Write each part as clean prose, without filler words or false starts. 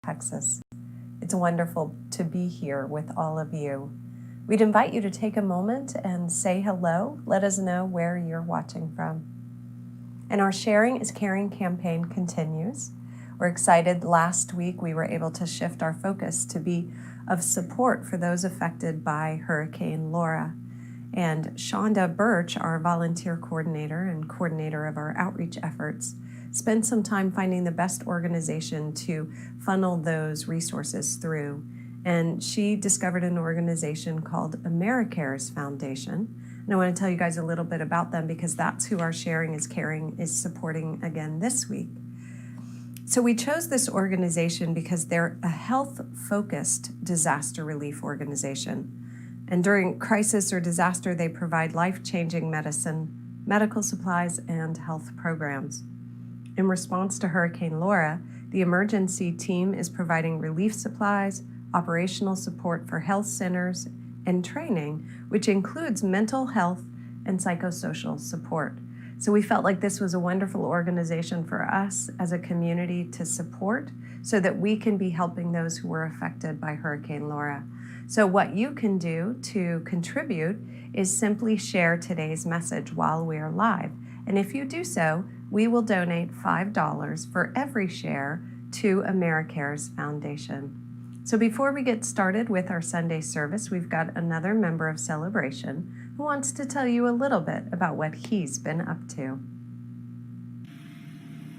Texas. It's wonderful to be here with all of you. We'd invite you to take a moment and say hello. Let us know where you're watching from. And our Sharing is Caring campaign continues. We're excited. Last week, we were able to shift our focus to be of support for those affected by Hurricane Laura. And Shonda Birch, our volunteer coordinator and coordinator of our outreach efforts, spent some time finding the best organization to funnel those resources through. And she discovered an organization called AmeriCares Foundation. And I want to tell you guys a little bit about them because that's who our Sharing is Caring is supporting again this week. So we chose this organization because they're a health-focused disaster relief organization. And during crisis or disaster, they provide life-changing medicine, medical supplies, and health programs. In response to Hurricane Laura, the emergency team is providing relief supplies, operational support for health centers, and training, which includes mental health and psychosocial support. So we felt like this was a wonderful organization for us as a community to support so that we can be helping those who were affected by Hurricane Laura. So what you can do to contribute is simply share today's message while we are live. And if you do so, we will donate $5 for every share to AmeriCares Foundation. So before we get started with our Sunday service, we've got another member of Celebration who wants to tell you a little bit about what he's been up to.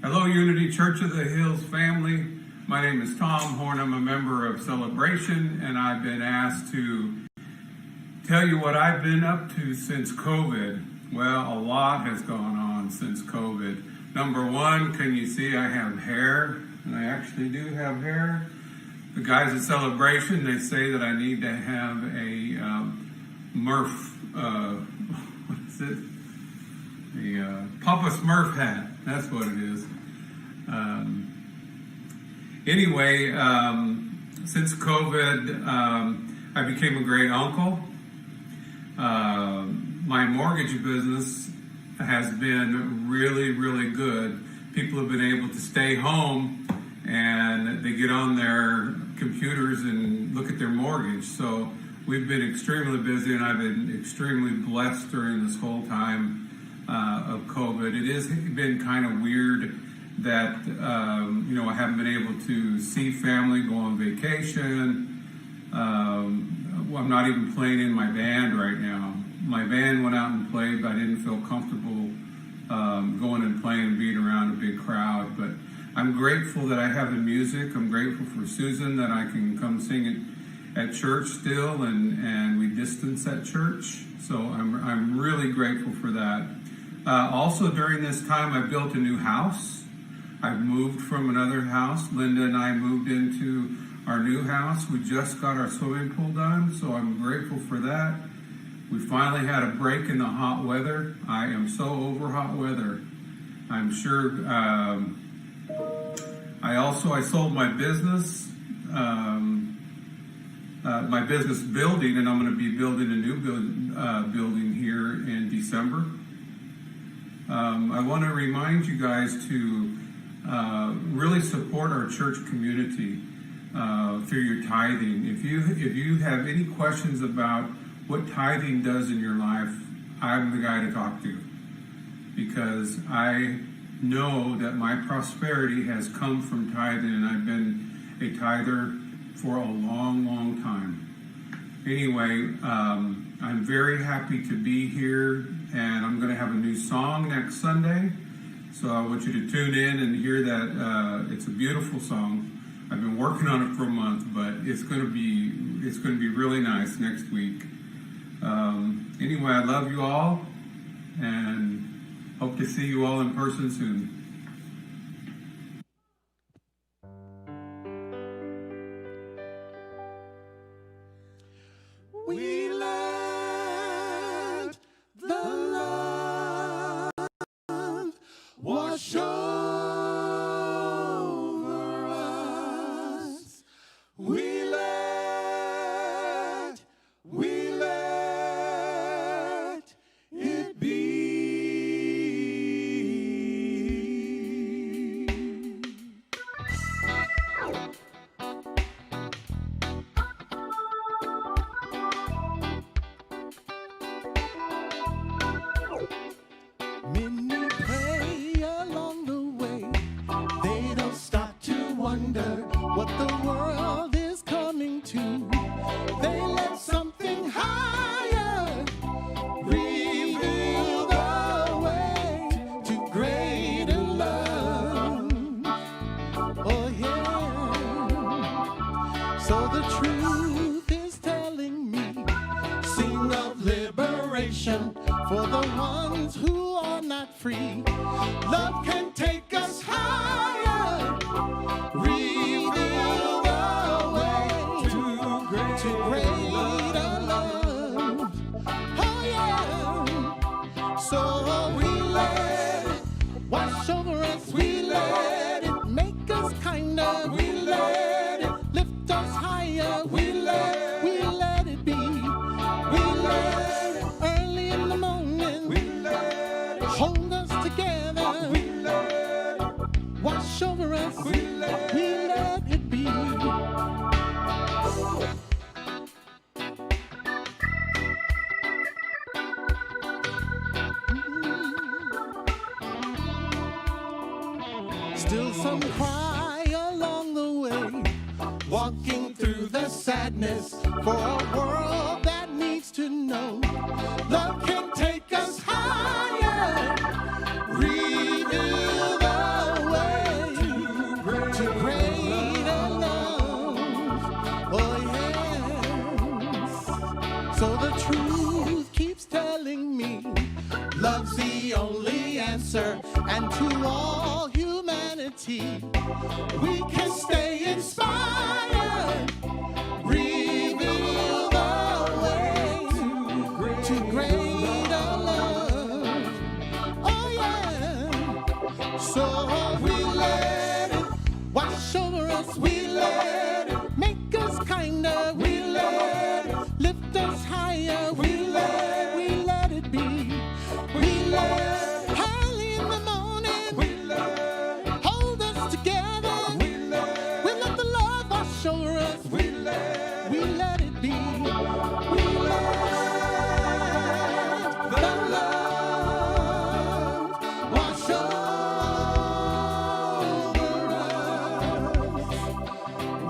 Hello, Unity Church of the Hills family. My name is Tom Horn. I'm a member of Celebration, and I've been asked to tell you what I've been up to since COVID. Well, a lot has gone on since COVID. Number one, can you see I have hair? And I actually do have hair. The guys at Celebration, they say that I need to have a Murph, what is it? A Papa Smurf hat. That's what it is. Anyway, since COVID, I became a great uncle. My mortgage business has been really, really good. People have been able to stay home and they get on their computers and look at their mortgage. So we've been extremely busy, and I've been extremely blessed during this whole time of COVID. It has been kind of weird that I haven't been able to see family, go on vacation. I'm not even playing in my band right now. My band went out and played, but I didn't feel comfortable going and playing and being around a big crowd. But I'm grateful that I have the music. I'm grateful for Susan that I can come sing it at church still, and we distance at church. So I'm really grateful for that. Also during this time, I built a new house. I've moved from another house. Linda and I moved into our new house. We just got our swimming pool done, so I'm grateful for that. We finally had a break in the hot weather. I am so over hot weather. I'm sure. I sold my business, my business building, and I'm going to be building a new building here in December. I want to remind you guys to really support our church community through your tithing. If you have any questions about what tithing does in your life, I'm the guy to talk to, because I know that my prosperity has come from tithing, and I've been a tither for a long, long time. Anyway, I'm very happy to be here, and I'm going to have a new song next Sunday. So I want you to tune in and hear that. It's a beautiful song. I've been working on it for a month, but it's going to be really nice next week. Anyway, I love you all, and hope to see you all in person soon. We let the love wash over us. We let it be. wonder what the world is coming to. They let something higher reveal the way to greater love. Oh yeah. So the truth is telling me, sing of liberation for the ones who are not free. Love can take us higher, reveal the way to greater love. Oh yeah. So we let it wash over us. We let it make us kinder. We let it lift us higher. We let it be. We let it early in the morning. We let it hold us together. We let it wash over us. We let it be. Still some cry along the way, walking through the sadness for a world that needs to know love can take us higher, reveal the way to greater love. Oh yes. So the truth keeps telling me love's the only answer, and to all humanity we can stay inspired, reveal the way to greater love. Oh yeah. So we let it wash over us. We let it make us kinder. We let it lift us higher. We let it be. We let early in the morning. We let hold us together. We let the love wash over us. We let it be. We let the love wash over us.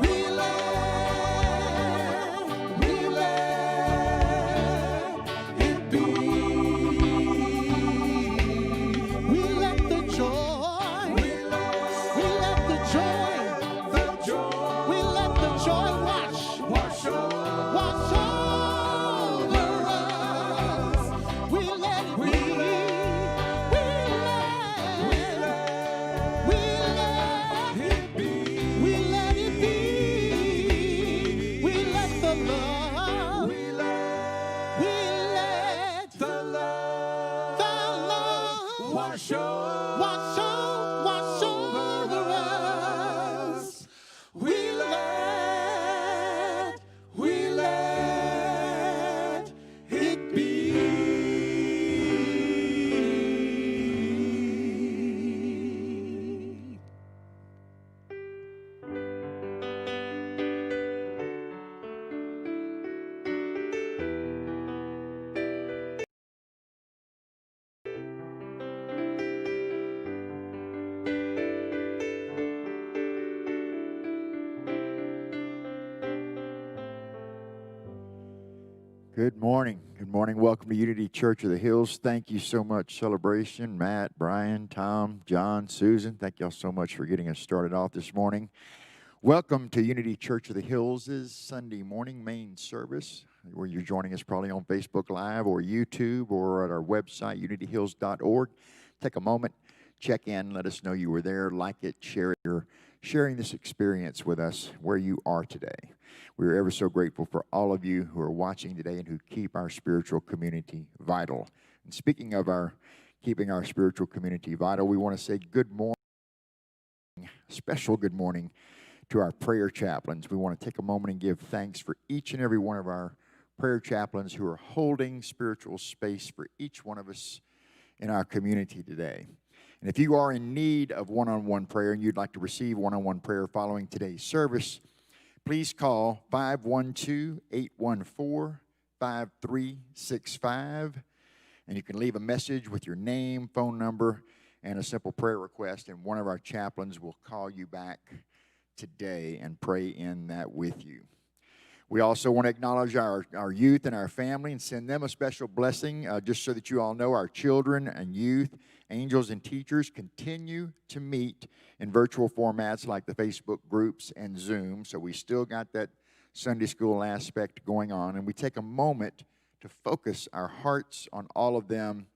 We let it be. We let the joy, we let the joy wash over us. We let it be. We let it be. We let it be. We let the love. We let the love wash over us. We let it be. Good morning. Good morning. Welcome to Unity Church of the Hills. Thank you so much, Celebration. Matt, Brian, Tom, John, Susan. Thank y'all so much for getting us started off this morning. Welcome to Unity Church of the Hills' Sunday morning main service, where you're joining us probably on Facebook Live or YouTube or at our website, unityhills.org. Take a moment, check in, let us know you were there, like it, share it. You're sharing this experience with us where you are today. We're ever so grateful for all of you who are watching today and who keep our spiritual community vital. And speaking of keeping our spiritual community vital, we want to say good morning, special good morning to our prayer chaplains. We want to take a moment and give thanks for each and every one of our prayer chaplains who are holding spiritual space for each one of us in our community today. And if you are in need of one-on-one prayer and you'd like to receive one-on-one prayer following today's service, please call 512-814-5365, and you can leave a message with your name, phone number, and a simple prayer request, and one of our chaplains will call you back today and pray in that with you. We also want to acknowledge our youth and our family and send them a special blessing, just so that you all know our children and youth, angels and teachers continue to meet in virtual formats like the Facebook groups and Zoom. So we still got that Sunday school aspect going on. And we take a moment to focus our hearts on all of them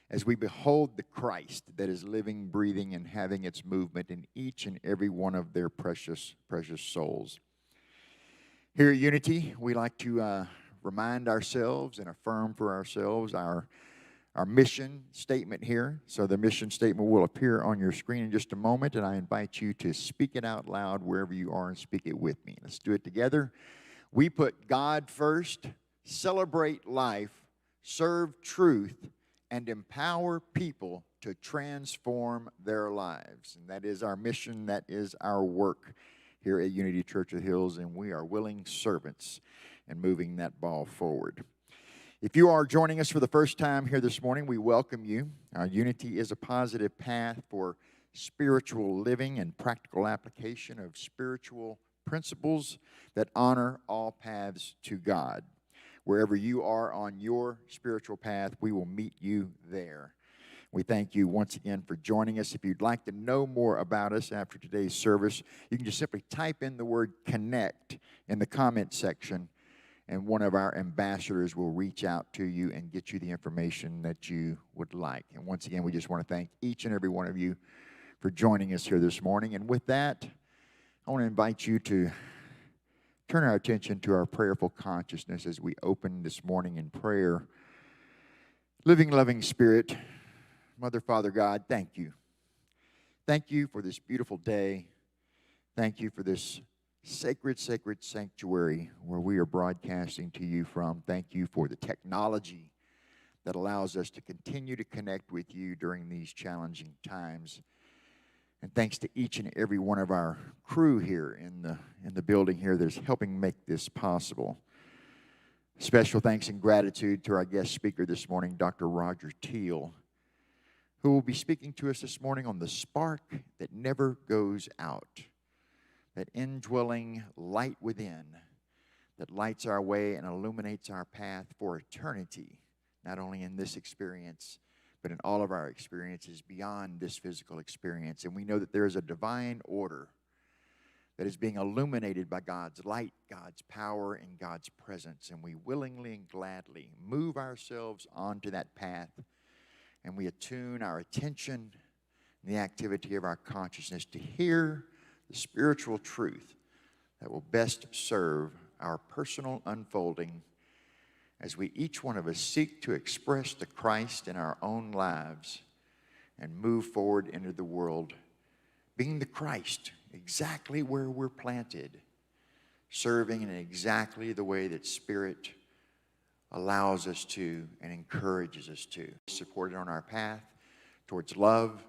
as we behold the Christ that is living, breathing, and having its movement in each and every one of their precious, precious souls. Here at Unity, we like to remind ourselves and affirm for ourselves our mission statement here. So the mission statement will appear on your screen in just a moment, and I invite you to speak it out loud wherever you are and speak it with me. Let's do it together. We put God first, celebrate life, serve truth, and empower people to transform their lives. And that is our mission, that is our work here at Unity Church of the Hills, and we are willing servants in moving that ball forward. If you are joining us for the first time here this morning, we welcome you. Unity is a positive path for spiritual living and practical application of spiritual principles that honor all paths to God. Wherever you are on your spiritual path, we will meet you there. We thank you once again for joining us. If you'd like to know more about us after today's service, you can just simply type in the word connect in the comment section, and one of our ambassadors will reach out to you and get you the information that you would like. And once again, we just want to thank each and every one of you for joining us here this morning. And with that, I want to invite you to turn our attention to our prayerful consciousness as we open this morning in prayer. Living, loving Spirit, Mother, Father, God, thank you. Thank you for this beautiful day. Thank you for this sacred, sacred sanctuary where we are broadcasting to you from. Thank you for the technology that allows us to continue to connect with you during these challenging times. And thanks to each and every one of our crew here in the building here that is helping make this possible. Special thanks and gratitude to our guest speaker this morning, Dr. Roger Teal, who will be speaking to us this morning on the spark that never goes out, that indwelling light within that lights our way and illuminates our path for eternity, not only in this experience, but in all of our experiences beyond this physical experience. And we know that there is a divine order that is being illuminated by God's light, God's power, and God's presence. And we willingly and gladly move ourselves onto that path, and we attune our attention and the activity of our consciousness to hear the spiritual truth that will best serve our personal unfolding as we, each one of us, seek to express the Christ in our own lives and move forward into the world, being the Christ exactly where we're planted, serving in exactly the way that Spirit allows us to and encourages us to. Supported on our path towards love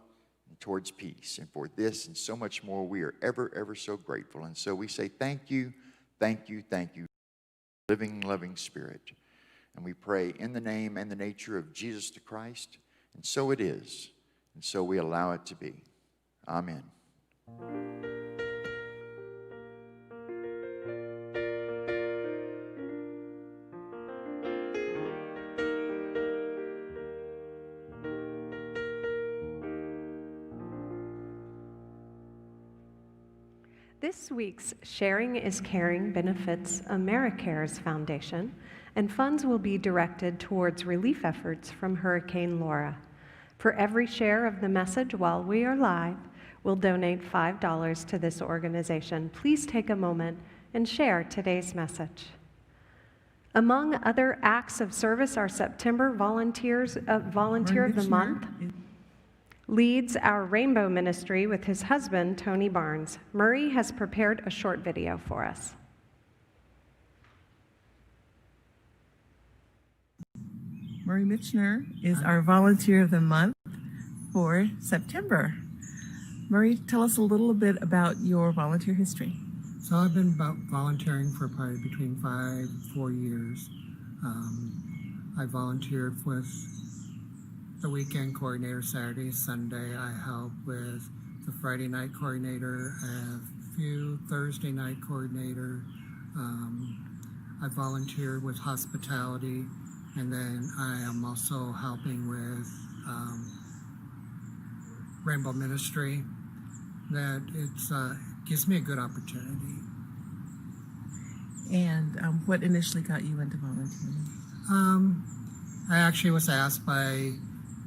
and towards peace. And for this and so much more, we are ever, ever so grateful. And so we say thank you, thank you, thank you, living, loving Spirit. And we pray in the name and the nature of Jesus the Christ. And so it is. And so we allow it to be. Amen. This week's Sharing is Caring benefits AmeriCares Foundation, and funds will be directed towards relief efforts from Hurricane Laura. For every share of the message while we are live, we'll donate $5 to this organization. Please take a moment and share today's message. Among other acts of service, our September Volunteer of the Month leads our Rainbow Ministry with his husband, Tony Barnes. Murray has prepared a short video for us. Murray Mitchner is our Volunteer of the Month for September. Murray, tell us a little bit about your volunteer history. So I've been volunteering for probably between 4 years. I volunteered with the weekend coordinator Saturday, Sunday. I help with the Friday night coordinator and curfew, Thursday night coordinator. I volunteer with hospitality, and then I am also helping with Rainbow Ministry. That gives me a good opportunity. And what initially got you into volunteering? I actually was asked by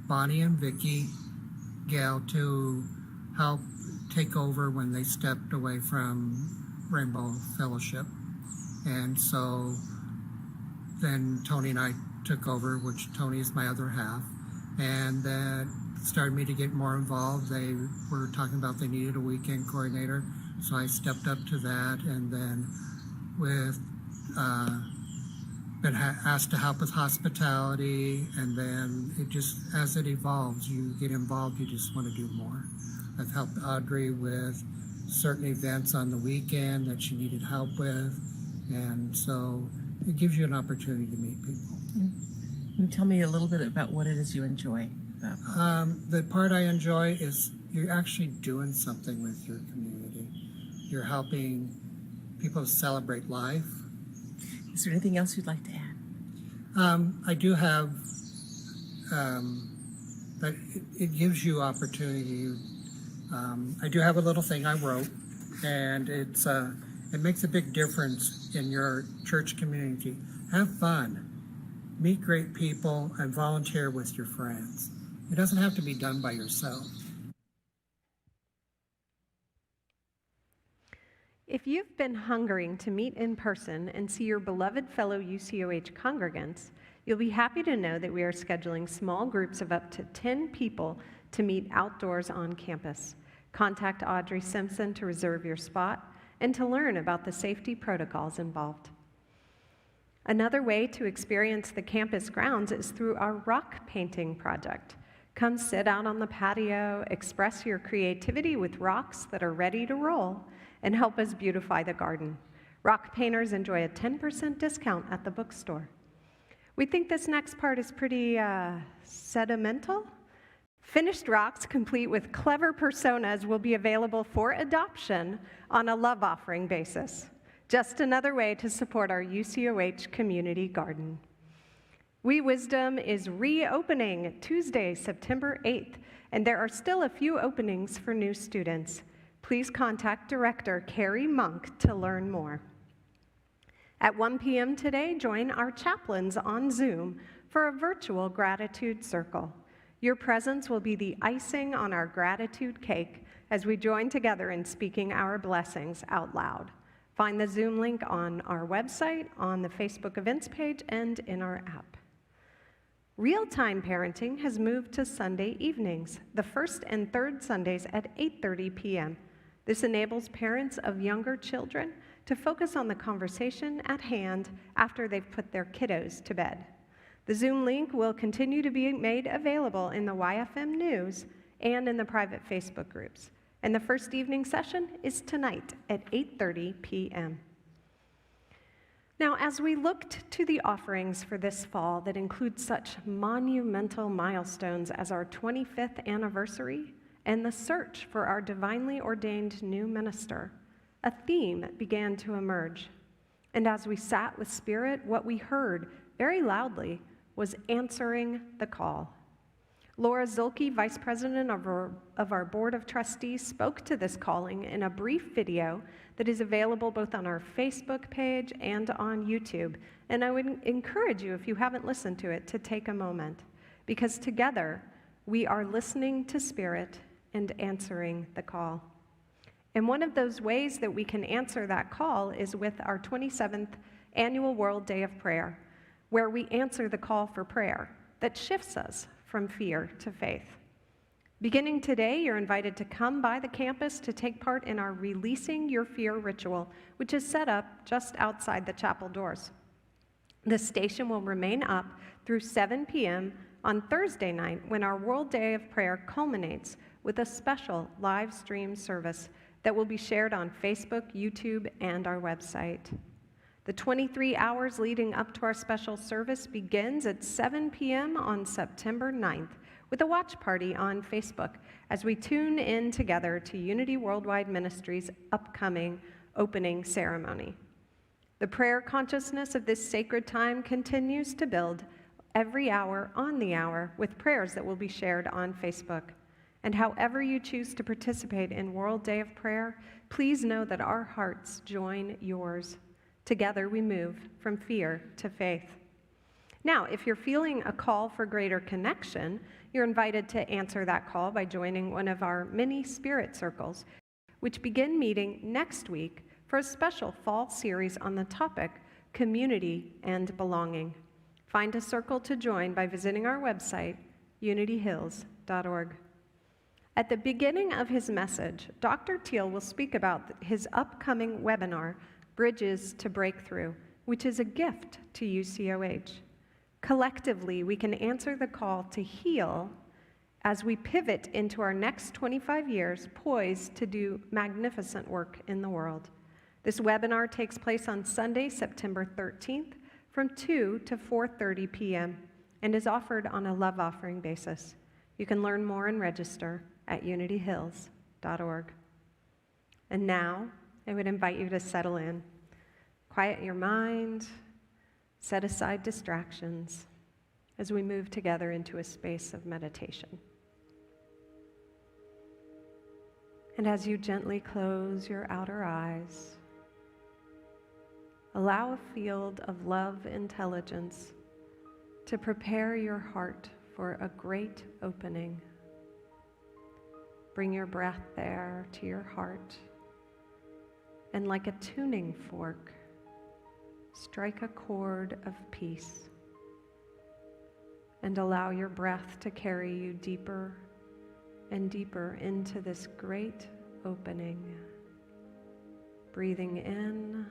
Bonnie and Vicky Gale to help take over when they stepped away from Rainbow Fellowship. And so then Tony and I took over, which Tony is my other half, and that started me to get more involved. They were talking about they needed a weekend coordinator, so I stepped up to that, and then with been asked to help with hospitality, and then it just, as it evolves, you get involved, you just want to do more. I've helped Audrey with certain events on the weekend that she needed help with, and so it gives you an opportunity to meet people. Can you tell me a little bit about what it is you enjoy about volunteering? The part I enjoy is you're actually doing something with your community. You're helping people celebrate life. Is there anything else you'd like to add? I do have, but it gives you opportunity. I do have a little thing I wrote, and it makes a big difference in your church community. Have fun, meet great people, and volunteer with your friends. It doesn't have to be done by yourself. If you've been hungering to meet in person and see your beloved fellow UCOH congregants, you'll be happy to know that we are scheduling small groups of up to 10 people to meet outdoors on campus. Contact Audrey Simpson to reserve your spot and to learn about the safety protocols involved. Another way to experience the campus grounds is through our rock painting project. Come sit out on the patio, express your creativity with rocks that are ready to roll, and help us beautify the garden. Rock painters enjoy a 10% discount at the bookstore. We think this next part is pretty sentimental. Finished rocks, complete with clever personas, will be available for adoption on a love offering basis. Just another way to support our UCOH community garden. We Wisdom is reopening Tuesday, September 8th, and there are still a few openings for new students. Please contact Director Carrie Monk to learn more. At 1 p.m. today, join our chaplains on Zoom for a virtual gratitude circle. Your presence will be the icing on our gratitude cake as we join together in speaking our blessings out loud. Find the Zoom link on our website, on the Facebook events page, and in our app. Real-time parenting has moved to Sunday evenings, the first and third Sundays at 8:30 p.m. This enables parents of younger children to focus on the conversation at hand after they've put their kiddos to bed. The Zoom link will continue to be made available in the YFM News and in the private Facebook groups. And the first evening session is tonight at 8:30 p.m. Now, as we looked to the offerings for this fall that include such monumental milestones as our 25th anniversary and the search for our divinely ordained new minister, a theme began to emerge. And as we sat with Spirit, what we heard very loudly was answering the call. Laura Zulke, Vice President of our Board of Trustees, spoke to this calling in a brief video that is available both on our Facebook page and on YouTube. And I would encourage you, if you haven't listened to it, to take a moment, because together we are listening to Spirit and answering the call. And one of those ways that we can answer that call is with our 27th Annual World Day of Prayer, where we answer the call for prayer that shifts us from fear to faith. Beginning today, you're invited to come by the campus to take part in our Releasing Your Fear ritual, which is set up just outside the chapel doors. The station will remain up through 7 p.m. on Thursday night when our World Day of Prayer culminates with a special live stream service that will be shared on Facebook, YouTube, and our website. The 23 hours leading up to our special service begins at 7 p.m. on September 9th, with a watch party on Facebook as we tune in together to Unity Worldwide Ministries' upcoming opening ceremony. The prayer consciousness of this sacred time continues to build every hour on the hour with prayers that will be shared on Facebook. And however you choose to participate in World Day of Prayer, please know that our hearts join yours. Together we move from fear to faith. Now, if you're feeling a call for greater connection, you're invited to answer that call by joining one of our mini spirit circles, which begin meeting next week for a special fall series on the topic, community and belonging. Find a circle to join by visiting our website, unityhills.org. At the beginning of his message, Dr. Teal will speak about his upcoming webinar, Bridges to Breakthrough, which is a gift to UCOH. Collectively, we can answer the call to heal as we pivot into our next 25 years, poised to do magnificent work in the world. This webinar takes place on Sunday, September 13th, from 2 to 4:30 p.m. and is offered on a love offering basis. You can learn more and register at unityhills.org. And now, I would invite you to settle in. Quiet your mind, set aside distractions as we move together into a space of meditation. And as you gently close your outer eyes, allow a field of love intelligence to prepare your heart for a great opening. Bring your breath there to your heart, and like a tuning fork, strike a chord of peace, and allow your breath to carry you deeper and deeper into this great opening. Breathing in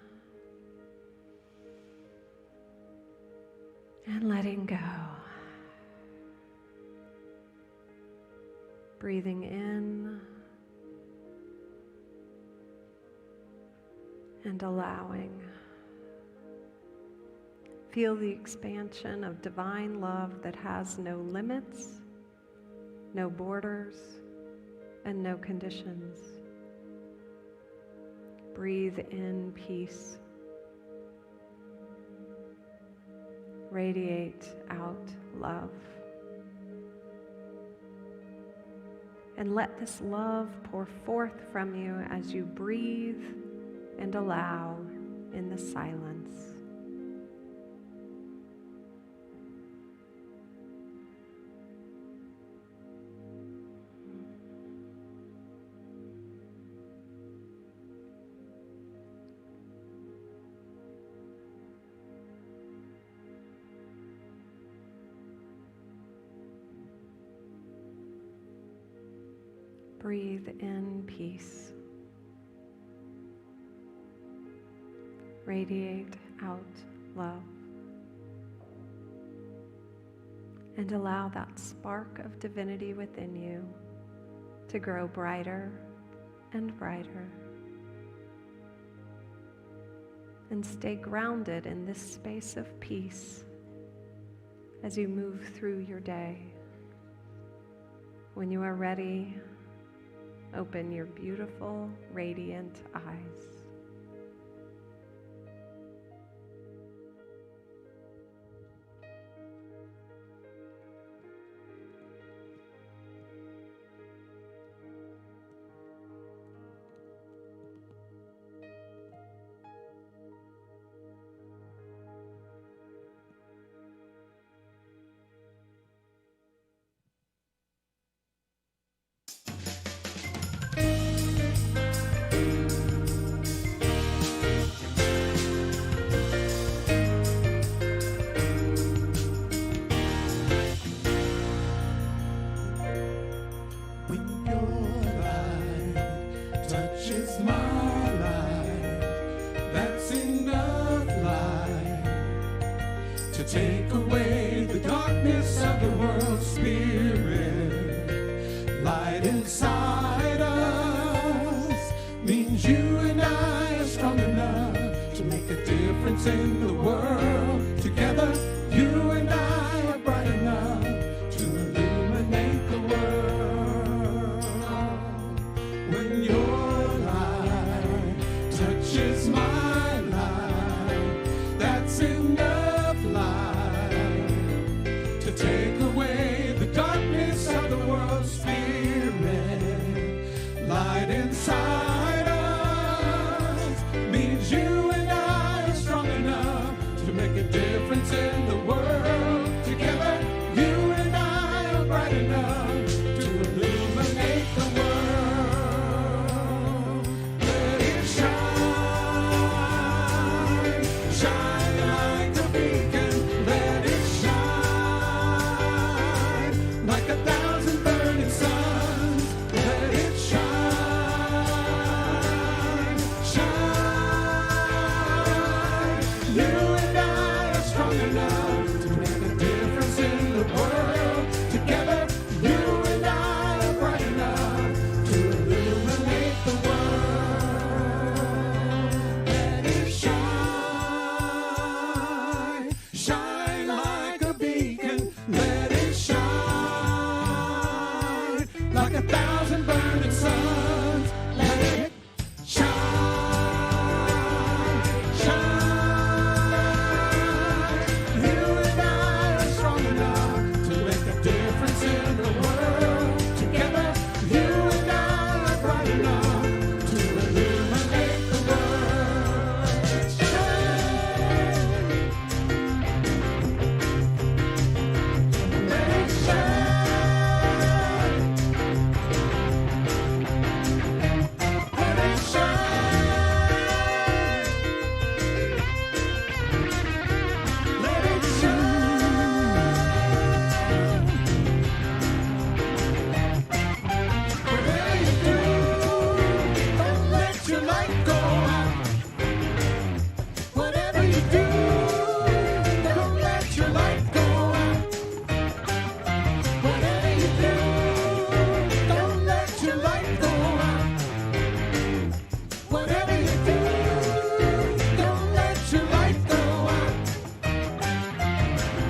and letting go. Breathing in and allowing. Feel the expansion of divine love that has no limits, no borders, and no conditions. Breathe in peace. Radiate out love. And let this love pour forth from you as you breathe and allow in the silence. Breathe in peace. Radiate out love. And allow that spark of divinity within you to grow brighter and brighter. And stay grounded in this space of peace as you move through your day. When you are ready, open your beautiful, radiant eyes. Take away the darkness of the world, Spirit. Light inside us means you and I are strong enough to make a difference in the world. Together, you and I are bright enough to illuminate is my life. That's enough light to take away the darkness of the world's spirit. Light inside us means you and I are strong enough to make a difference in the world. Together, you and I are bright enough to illuminate the world. Let it shine, shine like a beacon. Let it shine like 1,000 burning suns. Let it shine, shine. You and I are strong enough to make a difference in the world. Together, you and I are bright enough to illuminate the world. Let it shine, shine like a beacon. Let it shine like 1,000 burning suns. Let it shine, shine. You and I are strong enough to make a difference in the world. Together, you and I are bright enough to illuminate the world. Shine. Let it shine. Let it shine. Let it shine. Whatever you do, don't let your light go out. Whatever you do, don't let your light go out. Whatever you do, don't let your light go out. Whatever you do, don't let your light go out.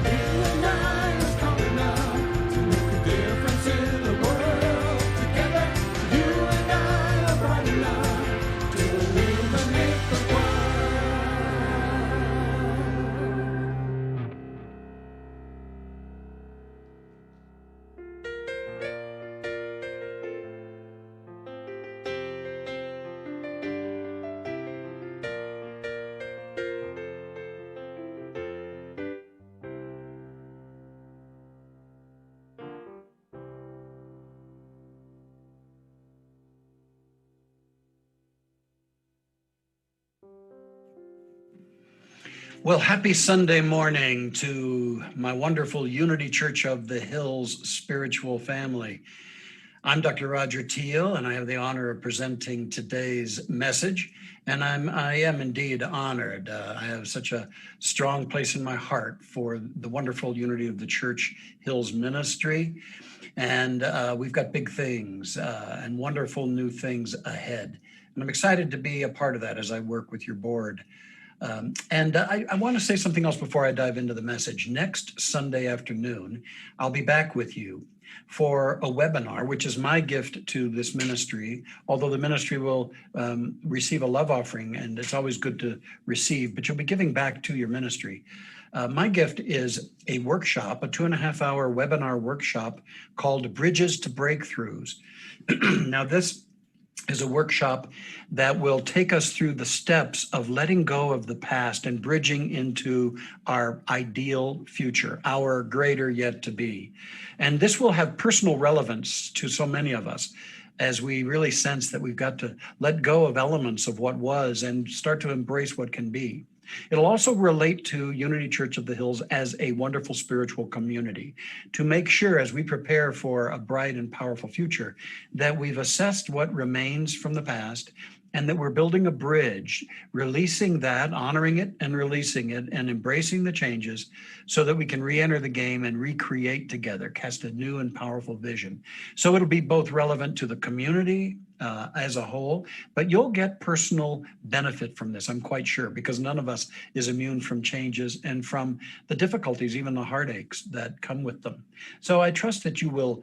You and I are strong enough to make a difference in the world. Together, you and I are bright enough to illuminate the world. Well, happy Sunday morning to my wonderful Unity Church of the Hills spiritual family. I'm Dr. Roger Teal, and I have the honor of presenting today's message. And I am indeed honored. I have such a strong place in my heart for the wonderful Unity of the Church Hills ministry. And we've got big things and wonderful new things ahead. And I'm excited to be a part of that as I work with your board. I want to say something else before I dive into the message. Next Sunday afternoon, I'll be back with you for a webinar, which is my gift to this ministry, although the ministry will receive a love offering, and it's always good to receive, but you'll be giving back to your ministry. My gift is a workshop, a 2.5-hour webinar workshop called Bridges to Breakthroughs. Now, this is a workshop that will take us through the steps of letting go of the past and bridging into our ideal future, our greater yet to be. And this will have personal relevance to so many of us as we really sense that we've got to let go of elements of what was and start to embrace what can be. It'll also relate to Unity Church of the Hills as a wonderful spiritual community to make sure as we prepare for a bright and powerful future that we've assessed what remains from the past and that we're building a bridge, releasing that, honoring it and releasing it and embracing the changes so that we can re-enter the game and recreate together, cast a new and powerful vision. So it'll be both relevant to the community as a whole, but you'll get personal benefit from this, I'm quite sure, because none of us is immune from changes and from the difficulties, even the heartaches that come with them. So I trust that you will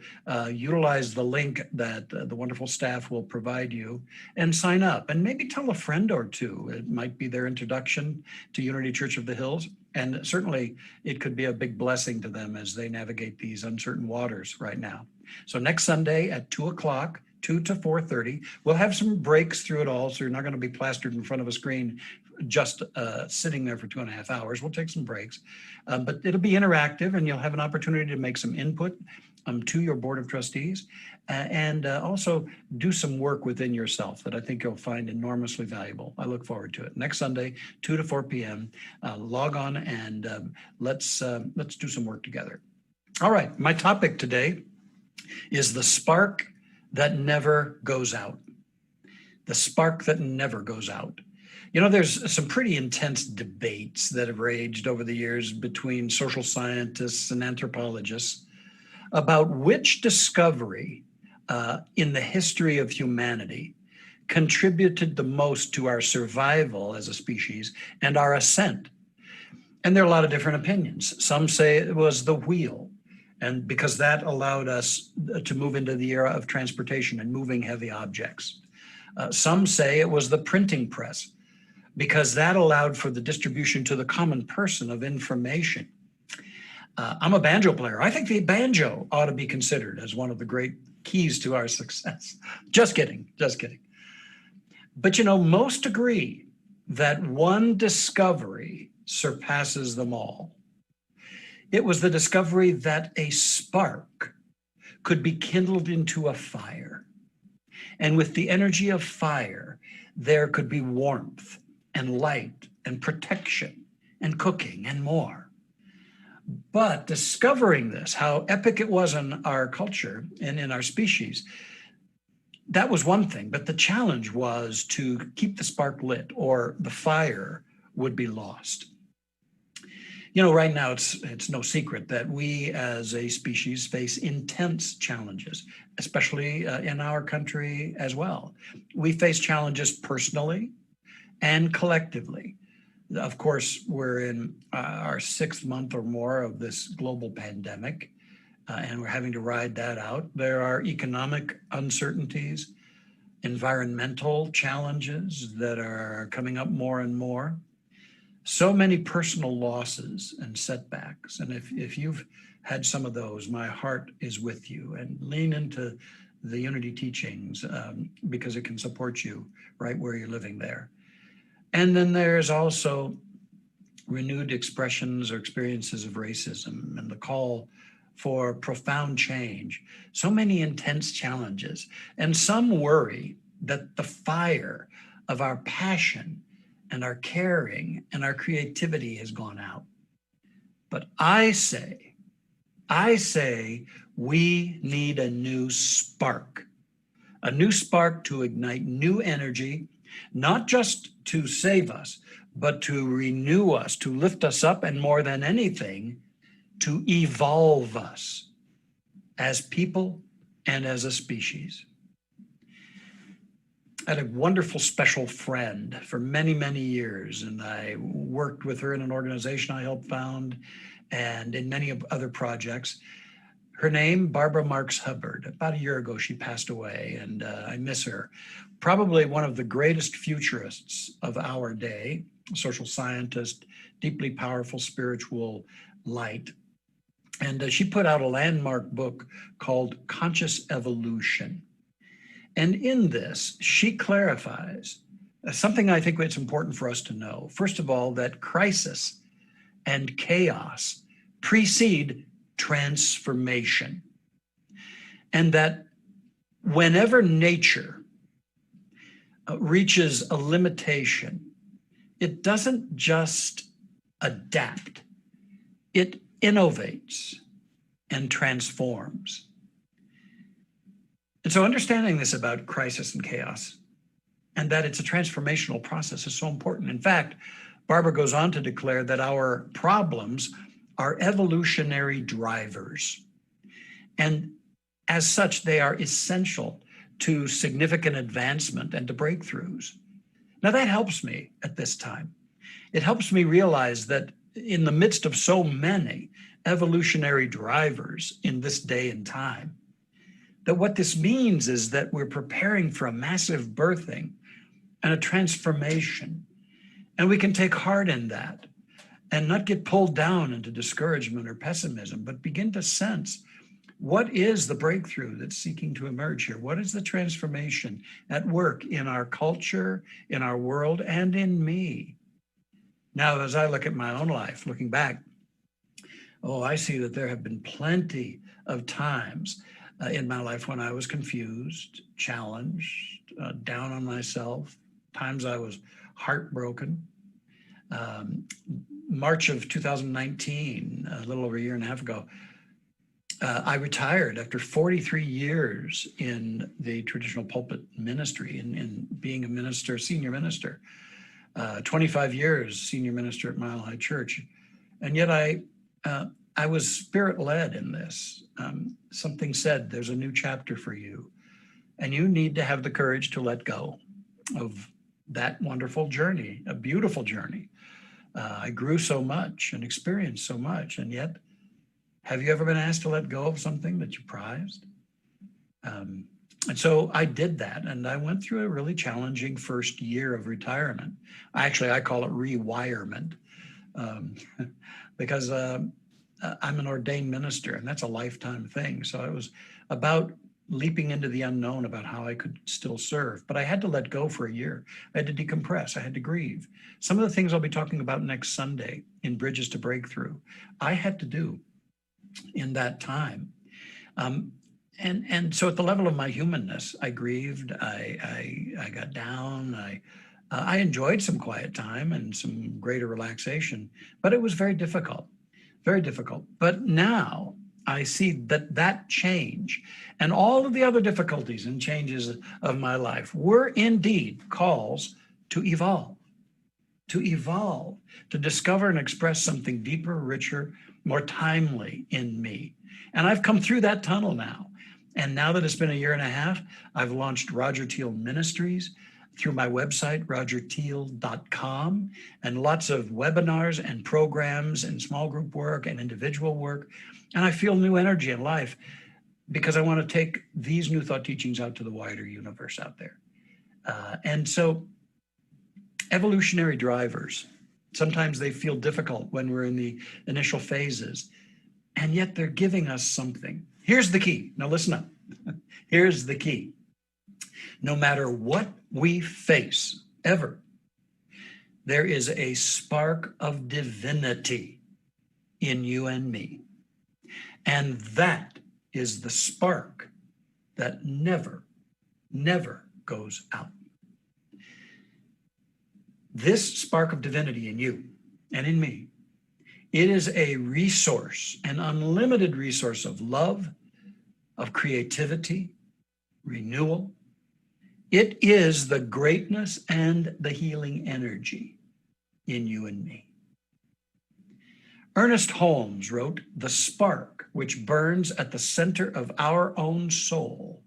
utilize the link that the wonderful staff will provide you and sign up, and maybe tell a friend or two. It might be their introduction to Unity Church of the Hills. And certainly it could be a big blessing to them as they navigate these uncertain waters right now. So next Sunday at 2 o'clock, 2 to 4:30, we'll have some breaks through it all. So you're not going to be plastered in front of a screen just sitting there for 2.5 hours. We'll take some breaks, but it'll be interactive and you'll have an opportunity to make some input to your board of trustees and also do some work within yourself that I think you'll find enormously valuable. I look forward to it. Next Sunday, 2 to 4 p.m. Log on and let's do some work together. All right, my topic today is the spark that never goes out. The spark that never goes out. You know, there's some pretty intense debates that have raged over the years between social scientists and anthropologists about which discovery in the history of humanity contributed the most to our survival as a species and our ascent. And there are a lot of different opinions. Some say it was the wheel, and because that allowed us to move into the era of transportation and moving heavy objects. Some say it was the printing press, because that allowed for the distribution to the common person of information. I'm a banjo player. I think the banjo ought to be considered as one of the great keys to our success. Just kidding, just kidding. But you know, most agree that one discovery surpasses them all. It was the discovery that a spark could be kindled into a fire. And with the energy of fire, there could be warmth and light and protection and cooking and more. But discovering this, how epic it was in our culture and in our species, that was one thing. But the challenge was to keep the spark lit or the fire would be lost. You know, right now it's no secret that we as a species face intense challenges, especially in our country as well. We face challenges personally and collectively. Of course, we're in our 6th month or more of this global pandemic, and we're having to ride that out. There are economic uncertainties, environmental challenges that are coming up more and more. So many personal losses and setbacks. And if you've had some of those, my heart is with you, and lean into the Unity teachings because it can support you right where you're living there. And then there's also renewed expressions or experiences of racism and the call for profound change. So many intense challenges. And some worry that the fire of our passion and our caring and our creativity has gone out. But I say we need a new spark to ignite new energy, not just to save us, but to renew us, to lift us up, and more than anything, to evolve us as people and as a species. I had a wonderful special friend for many, many years, and I worked with her in an organization I helped found and in many other projects. Her name, Barbara Marks Hubbard. About a year ago, she passed away, and I miss her. Probably one of the greatest futurists of our day, social scientist, deeply powerful spiritual light. And she put out a landmark book called Conscious Evolution. And in this, she clarifies something I think it's important for us to know. First of all, that crisis and chaos precede transformation. And that whenever nature reaches a limitation, it doesn't just adapt, it innovates and transforms. And so understanding this about crisis and chaos and that it's a transformational process is so important. In fact, Barbara goes on to declare that our problems are evolutionary drivers. And as such, they are essential to significant advancement and to breakthroughs. Now that helps me at this time. It helps me realize that in the midst of so many evolutionary drivers in this day and time, that what this means is that we're preparing for a massive birthing and a transformation. And we can take heart in that and not get pulled down into discouragement or pessimism, but begin to sense, what is the breakthrough that's seeking to emerge here? What is the transformation at work in our culture, in our world, and in me? Now, as I look at my own life, looking back, I see that there have been plenty of times in my life when I was confused, challenged, down on myself, times I was heartbroken. March of 2019, a little over a year and a half ago, I retired after 43 years in the traditional pulpit ministry, in being a minister, senior minister, 25 years senior minister at Mile High Church. And yet I was spirit-led in this. Something said, there's a new chapter for you, and you need to have the courage to let go of that wonderful journey, a beautiful journey. I grew so much and experienced so much, and yet, have you ever been asked to let go of something that you prized? And so I did that, and I went through a really challenging first year of retirement. I call it rewirement, because I'm an ordained minister, and that's a lifetime thing. So it was about leaping into the unknown about how I could still serve. But I had to let go for a year. I had to decompress. I had to grieve. Some of the things I'll be talking about next Sunday in Bridges to Breakthrough, I had to do in that time. And so at the level of my humanness, I grieved, I got down, I enjoyed some quiet time and some greater relaxation, but it was very difficult. Very difficult. But now I see that change and all of the other difficulties and changes of my life were indeed calls to evolve, to discover and express something deeper, richer, more timely in me. And I've come through that tunnel now. And now that it's been a year and a half, I've launched Roger Teal Ministries through my website, rogerteal.com, and lots of webinars and programs and small group work and individual work. And I feel new energy in life because I want to take these new thought teachings out to the wider universe out there. And so evolutionary drivers, sometimes they feel difficult when we're in the initial phases, and yet they're giving us something. Here's the key. Now listen up. Here's the key. No matter what we face, ever, there is a spark of divinity in you and me. And that is the spark that never, never goes out. This spark of divinity in you and in me, it is a resource, an unlimited resource of love, of creativity, renewal. It is the greatness and the healing energy in you and me. Ernest Holmes wrote, "The spark which burns at the center of our own soul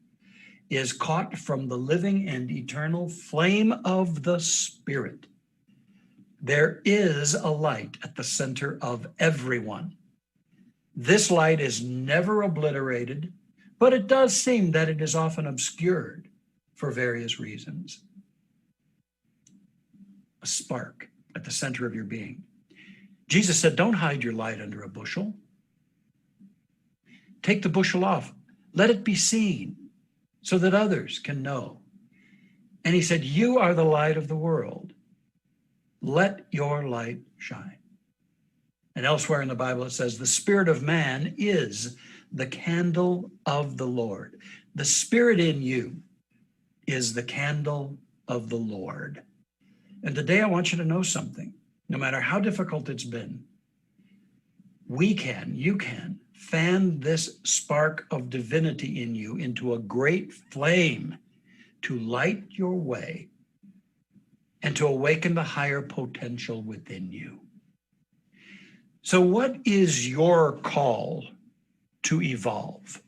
is caught from the living and eternal flame of the Spirit. There is a light at the center of everyone. This light is never obliterated, but it does seem that it is often obscured for various reasons." A spark at the center of your being. Jesus said, don't hide your light under a bushel. Take the bushel off. Let it be seen so that others can know. And he said, you are the light of the world. Let your light shine. And elsewhere in the Bible, it says, the spirit of man is the candle of the Lord. The spirit in you is the candle of the Lord. And today I want you to know something. No matter how difficult it's been, you can fan this spark of divinity in you into a great flame to light your way and to awaken the higher potential within you. So what is your call to evolve?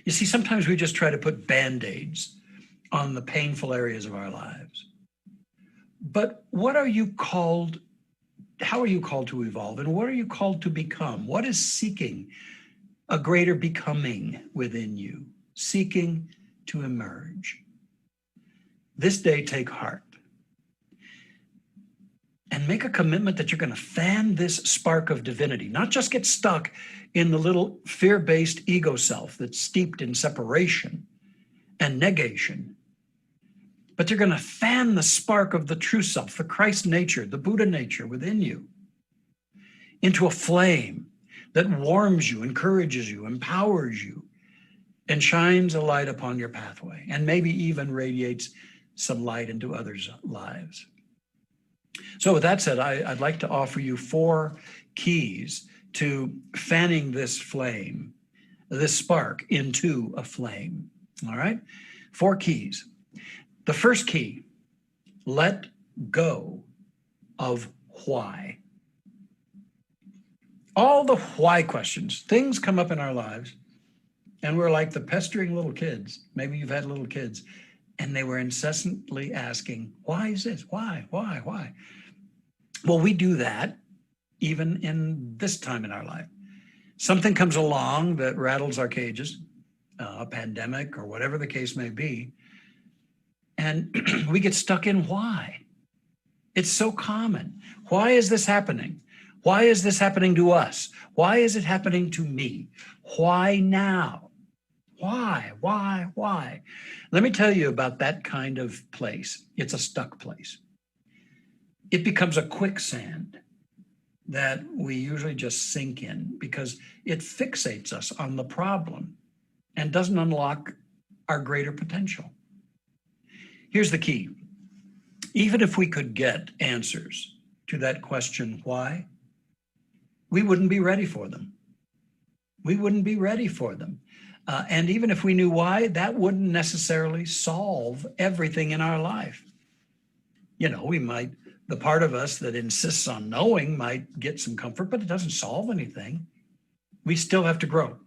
You see, sometimes we just try to put band-aids on the painful areas of our lives. But what are you called? How are you called to evolve? And what are you called to become? What is seeking a greater becoming within you? Seeking to emerge. This day, take heart and make a commitment that you're going to fan this spark of divinity, not just get stuck in the little fear-based ego self that's steeped in separation and negation, but you're going to fan the spark of the true self, the Christ nature, the Buddha nature within you, into a flame that warms you, encourages you, empowers you, and shines a light upon your pathway, and maybe even radiates some light into others' lives. So with that said, I'd like to offer you 4 keys to fanning this flame, this spark into a flame, all right? 4 keys. The first key, let go of why. All the why questions, things come up in our lives, and we're like the pestering little kids. Maybe you've had little kids, and they were incessantly asking, why is this? Why? Well, we do that even in this time in our life. Something comes along that rattles our cages, a pandemic or whatever the case may be, and we get stuck in why. It's so common. Why is this happening? Why is this happening to us? Why is it happening to me? Why now? Why? Let me tell you about that kind of place. It's a stuck place. It becomes a quicksand that we usually just sink in because it fixates us on the problem and doesn't unlock our greater potential. Here's the key. Even if we could get answers to that question, why, we wouldn't be ready for them. And even if we knew why, that wouldn't necessarily solve everything in our life. You know, the part of us that insists on knowing might get some comfort, but it doesn't solve anything. We still have to grow.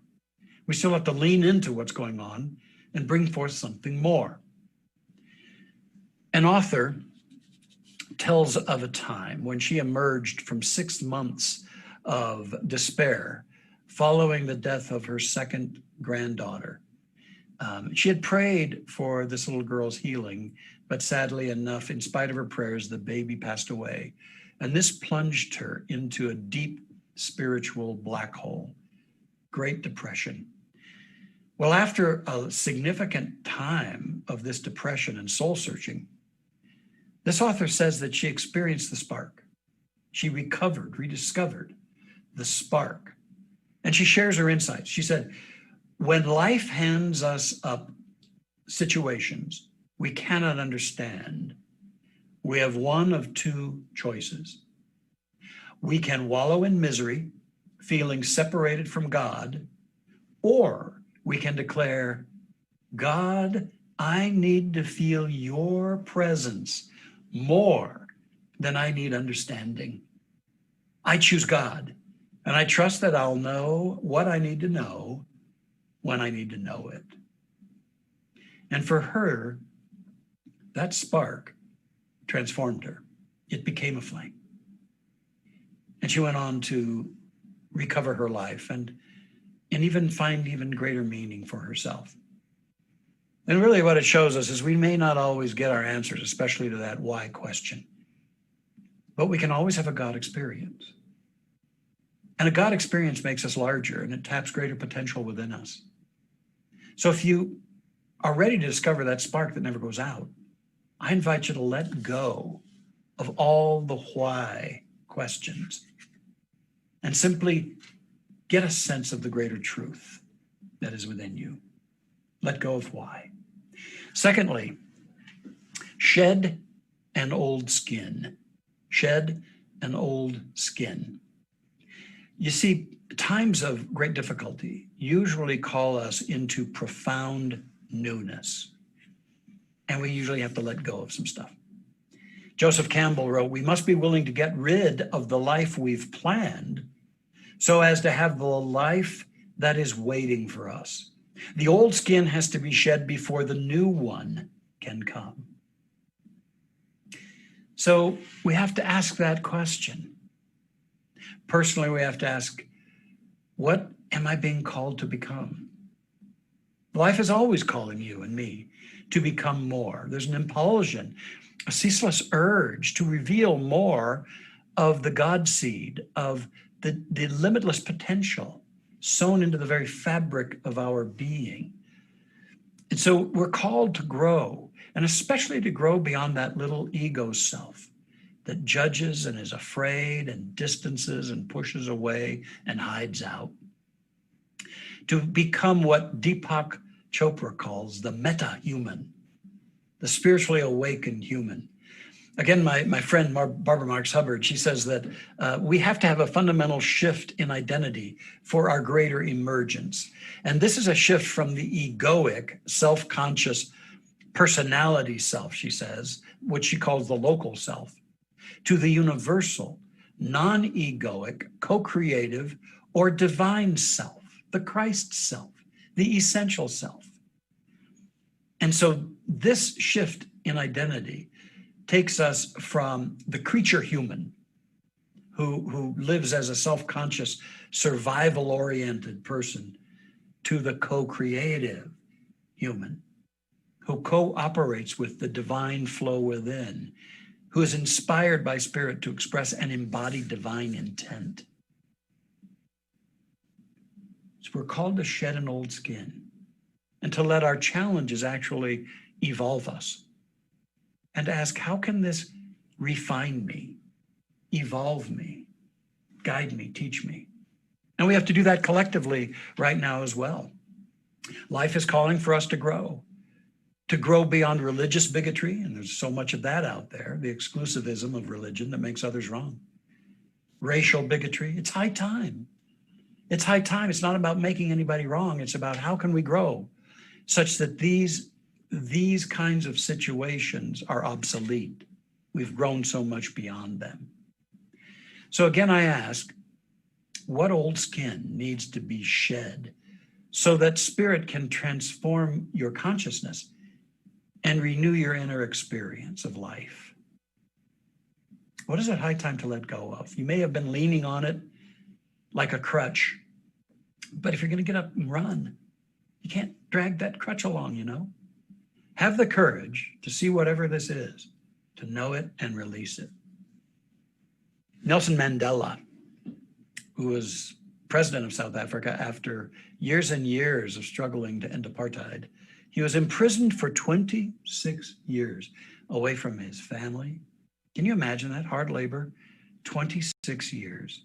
We still have to lean into what's going on and bring forth something more. An author tells of a time when she emerged from 6 months of despair following the death of her second granddaughter. She had prayed for this little girl's healing, but sadly enough, in spite of her prayers, the baby passed away. And this plunged her into a deep spiritual black hole, Great Depression. Well, after a significant time of this depression and soul searching, this author says that she experienced the spark. She rediscovered the spark. And she shares her insights. She said, when life hands us up situations we cannot understand, we have one of 2 choices. We can wallow in misery, feeling separated from God, or we can declare, God, I need to feel your presence more than I need understanding. I choose God, and I trust that I'll know what I need to know when I need to know it. And for her, that spark transformed her. It became a flame. And she went on to recover her life and even find even greater meaning for herself. And really what it shows us is we may not always get our answers, especially to that why question, but we can always have a God experience. And a God experience makes us larger and it taps greater potential within us. So if you are ready to discover that spark that never goes out, I invite you to let go of all the why questions and simply get a sense of the greater truth that is within you. Let go of why. Secondly, shed an old skin. Shed an old skin. You see, times of great difficulty usually call us into profound newness. And we usually have to let go of some stuff. Joseph Campbell wrote, we must be willing to get rid of the life we've planned so as to have the life that is waiting for us. The old skin has to be shed before the new one can come. So we have to ask that question. Personally, we have to ask, what am I being called to become? Life is always calling you and me to become more. There's an impulsion, a ceaseless urge to reveal more of the God seed, of the limitless potential sown into the very fabric of our being. And so we're called to grow, and especially to grow beyond that little ego self that judges and is afraid and distances and pushes away and hides out. To become what Deepak Chopra calls the meta-human, the spiritually awakened human. Again, my friend Barbara Marx Hubbard, she says that we have to have a fundamental shift in identity for our greater emergence. And this is a shift from the egoic, self-conscious personality self, she says, which she calls the local self, to the universal, non-egoic, co-creative, or divine self, the Christ self, the essential self. And so this shift in identity takes us from the creature human who lives as a self-conscious, survival-oriented person to the co-creative human who cooperates with the divine flow within, who is inspired by spirit to express and embody divine intent. So we're called to shed an old skin and to let our challenges actually evolve us, and to ask, how can this refine me, evolve me, guide me, teach me? And we have to do that collectively right now as well. Life is calling for us to grow beyond religious bigotry, and there's so much of that out there, the exclusivism of religion that makes others wrong. Racial bigotry, it's high time. It's high time. It's not about making anybody wrong. It's about how can we grow such that these kinds of situations are obsolete. We've grown so much beyond them. So again, I ask, what old skin needs to be shed so that spirit can transform your consciousness and renew your inner experience of life? What is it high time to let go of? You may have been leaning on it like a crutch, but if you're going to get up and run, you can't drag that crutch along, you know? Have the courage to see whatever this is, to know it and release it. Nelson Mandela, who was president of South Africa after years and years of struggling to end apartheid, he was imprisoned for 26 years away from his family. Can you imagine that? Hard labor, 26 years.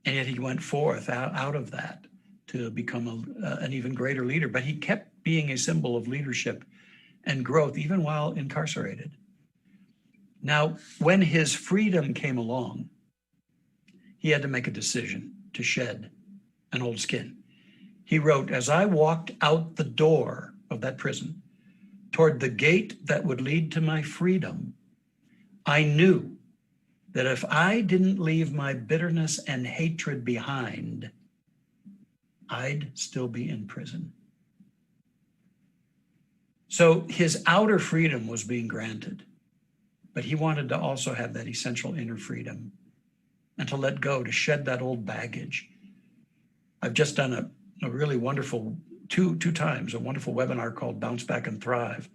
And yet he went forth out of that to become an even greater leader. But he kept being a symbol of leadership and growth, even while incarcerated. Now, when his freedom came along, he had to make a decision to shed an old skin. He wrote, "As I walked out the door of that prison toward the gate that would lead to my freedom, I knew that if I didn't leave my bitterness and hatred behind, I'd still be in prison." So his outer freedom was being granted, but he wanted to also have that essential inner freedom and to let go, to shed that old baggage. I've just done a really wonderful, two times, a wonderful webinar called Bounce Back and Thrive.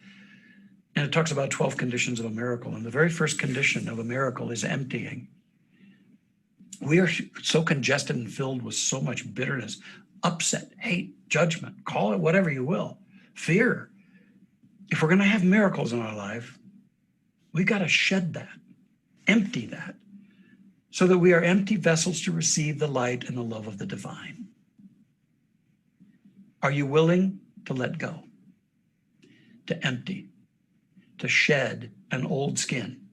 And it talks about 12 conditions of a miracle. And the very first condition of a miracle is emptying. We are so congested and filled with so much bitterness, upset, hate, judgment, call it whatever you will, fear. If we're going to have miracles in our life, we've got to shed that, empty that, so that we are empty vessels to receive the light and the love of the divine. Are you willing to let go, to empty, to shed an old skin,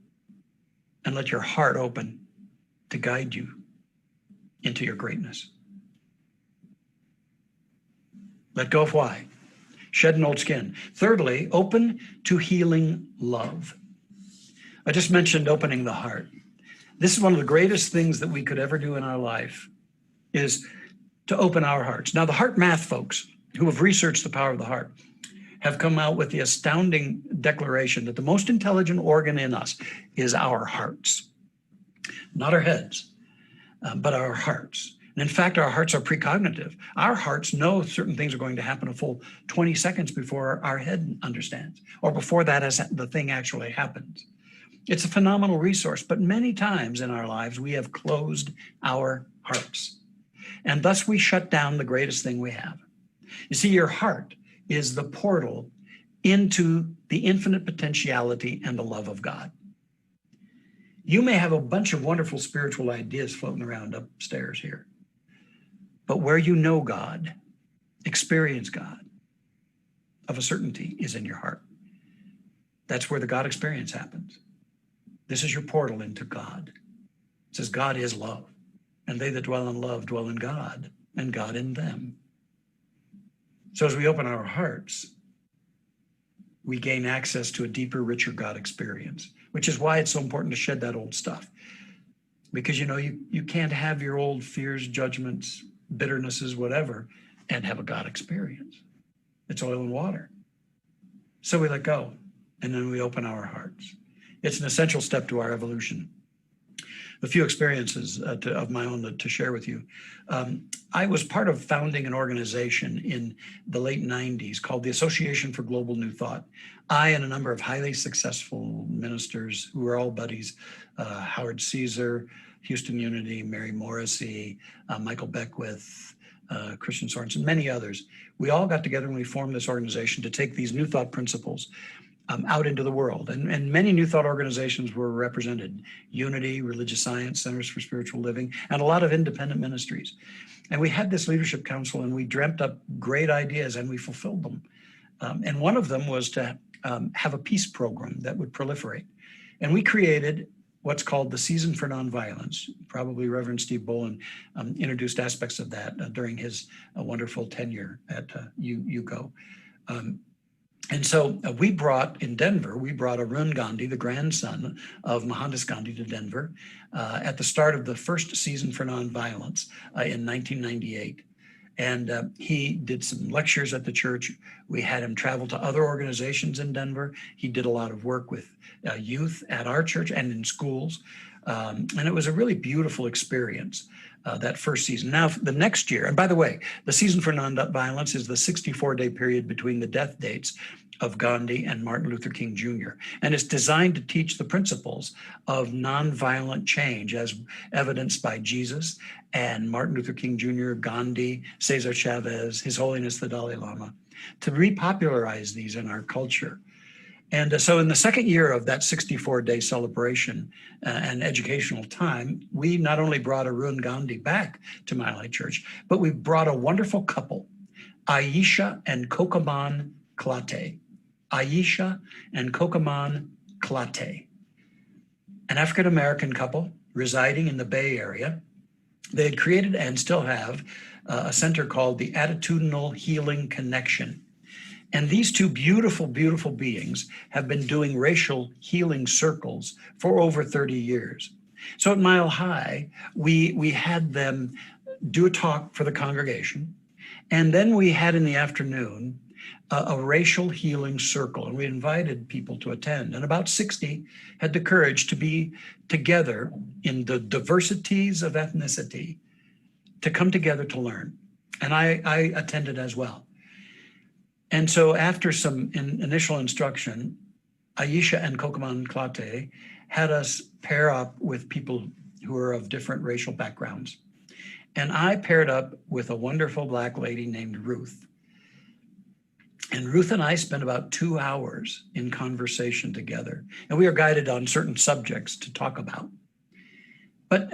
and let your heart open to guide you into your greatness? Let go of why. Shed an old skin. Thirdly, open to healing love. I just mentioned opening the heart. This is one of the greatest things that we could ever do in our life, is to open our hearts. Now, the heart math folks who have researched the power of the heart have come out with the astounding declaration that the most intelligent organ in us is our hearts, not our heads, but our hearts. And in fact, our hearts are precognitive. Our hearts know certain things are going to happen a full 20 seconds before our head understands, or before that as the thing actually happens. It's a phenomenal resource, but many times in our lives, we have closed our hearts. And thus we shut down the greatest thing we have. You see, your heart is the portal into the infinite potentiality and the love of God. You may have a bunch of wonderful spiritual ideas floating around upstairs here, but where you know God, experience God of a certainty is in your heart. That's where the God experience happens. This is your portal into God. It says God is love, and they that dwell in love dwell in God, and God in them. So as we open our hearts, we gain access to a deeper, richer God experience, which is why it's so important to shed that old stuff. Because you can't have your old fears, judgments, bitternesses, whatever, and have a God experience. It's oil and water. So we let go, and then we open our hearts. It's an essential step to our evolution. A few experiences of my own to share with you. I was part of founding an organization in the late 90s called the Association for Global New Thought. I and a number of highly successful ministers who were all buddies, Howard Caesar, Houston Unity, Mary Morrissey, Michael Beckwith, Christian Sorensen, many others. We all got together and we formed this organization to take these New Thought principles out into the world. And many New Thought organizations were represented. Unity, Religious Science, Centers for Spiritual Living, and a lot of independent ministries. And we had this leadership council and we dreamt up great ideas and we fulfilled them. And one of them was to have a peace program that would proliferate. And we created what's called the Season for Nonviolence. Probably Reverend Steve Bolin introduced aspects of that during his wonderful tenure at UCO. And so we brought Arun Gandhi, the grandson of Mohandas Gandhi, to Denver at the start of the first Season for Nonviolence in 1998. And he did some lectures at the church. We had him travel to other organizations in Denver. He did a lot of work with youth at our church and in schools. And it was a really beautiful experience, that first season. Now, the next year, and by the way, the Season for Nonviolence is the 64-day period between the death dates of Gandhi and Martin Luther King Jr. And it's designed to teach the principles of nonviolent change as evidenced by Jesus and Martin Luther King Jr., Gandhi, Cesar Chavez, His Holiness the Dalai Lama, to repopularize these in our culture. And so in the second year of that 64-day celebration and educational time, we not only brought Arun Gandhi back to Mile High Church, but we brought a wonderful couple, Aisha and Kokaman Klate. Aisha and Kokaman Klate, an African-American couple residing in the Bay Area. They had created and still have a center called the Attitudinal Healing Connection. And these two beautiful, beautiful beings have been doing racial healing circles for over 30 years. So at Mile High, we had them do a talk for the congregation. And then we had in the afternoon a racial healing circle, and we invited people to attend. And about 60 had the courage to be together in the diversities of ethnicity, to come together to learn. And I attended as well. And so after some initial instruction, Aisha and Kokaman Klate had us pair up with people who are of different racial backgrounds. And I paired up with a wonderful Black lady named Ruth. And Ruth and I spent about 2 hours in conversation together. And we were guided on certain subjects to talk about. But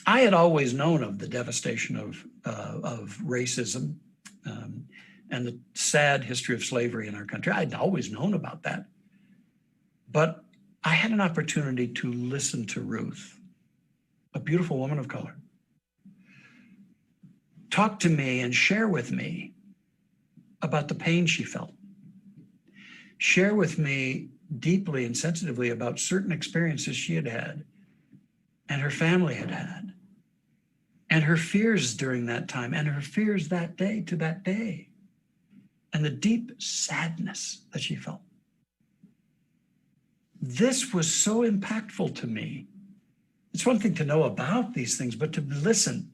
I had always known of the devastation of racism and the sad history of slavery in our country. I'd always known about that. But I had an opportunity to listen to Ruth, a beautiful woman of color, talk to me and share with me about the pain she felt. Share with me deeply and sensitively about certain experiences she had had and her family had had. and her fears during that time, and her fears that day to that day, and the deep sadness that she felt. This was so impactful to me. It's one thing to know about these things, but to listen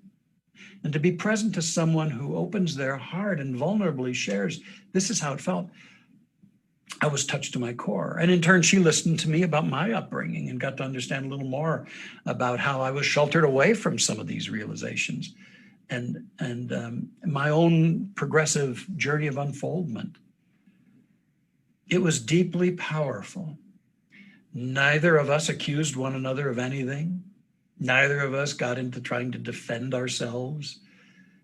and to be present to someone who opens their heart and vulnerably shares, this is how it felt. I was touched to my core. And in turn, she listened to me about my upbringing and got to understand a little more about how I was sheltered away from some of these realizations and my own progressive journey of unfoldment. It was deeply powerful. Neither of us accused one another of anything. Neither of us got into trying to defend ourselves